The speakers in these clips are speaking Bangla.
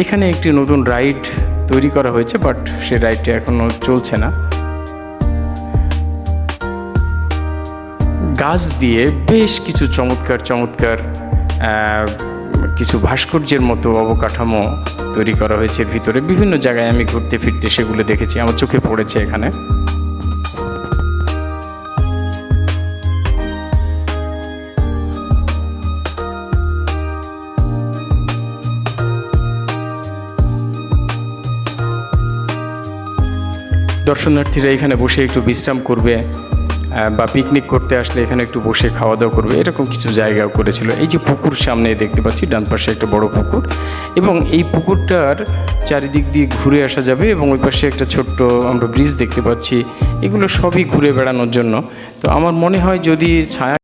এখানে একটি নতুন রাইড তৈরি করা হয়েছে, বাট সেই রাইডটা এখনও চলছে না। গাছ দিয়ে বেশ কিছু চমৎকার চমৎকার কিছু ভাস্কর্যের মতো অবকাঠামো তৈরি করা হয়েছে ভিতরে। বিভিন্ন জায়গায় আমি ঘুরতে ফিরতে সেগুলো দেখেছি, আমার চোখে পড়েছে এখানে। দর্শনার্থীরা এখানে বসে একটু বিশ্রাম করবে বা পিকনিক করতে আসলে এখানে একটু বসে খাওয়া দাওয়া করবে, এরকম কিছু জায়গাও করেছিল। এই যে পুকুর সামনে দেখতে পাচ্ছি, ডান পাশে একটা বড় পুকুর, এবং এই পুকুরটার চারিদিক দিয়ে ঘুরে আসা যাবে, এবং ওই পাশে একটা ছোট্ট আমরা ব্রিজ দেখতে পাচ্ছি। এগুলো সবই ঘুরে বেড়ানোর জন্য। তো আমার মনে হয় যদি ছায়া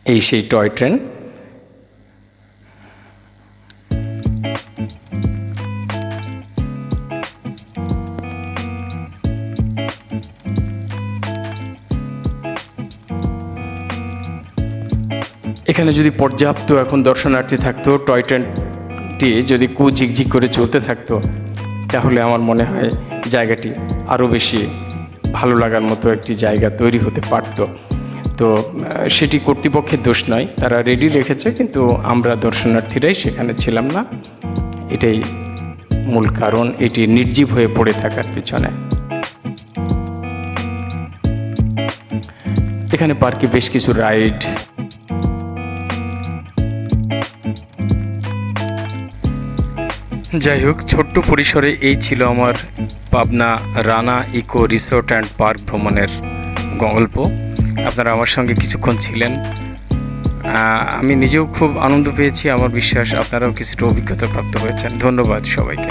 এই সেই টয় ট্রেন। এখানে যদি পর্যাপ্ত এখন দর্শনার্থী থাকতো, টয় ট্রেনটি যদি ঝিকঝিক করে চলতে থাকতো, তাহলে আমার মনে হয় জায়গাটি আরও বেশি ভালো লাগার মতো একটি জায়গা তৈরি হতে পারত। তো সেটি কর্তৃপক্ষের দোষ নয়, তারা রেডি রেখেছে, কিন্তু আমরা দর্শনার্থীরাই সেখানে ছিলাম না। এটাই মূল কারণ এটি নির্জীব হয়ে পড়ে থাকার পিছনে। এখানে পার্কে বেশ কিছু রাইড, যাই হোক, ছোট্ট পরিসরে এই ছিল আমার Pabna Rana eco resort and park ভ্রমণের গল্প। আপনারা আমার সঙ্গে কিছুক্ষণ ছিলেন, আমি নিজেও খুব আনন্দ পেয়েছি। আমার বিশ্বাস আপনারাও কিছুটা অভিজ্ঞতা প্রাপ্ত হয়েছেন। ধন্যবাদ সবাইকে।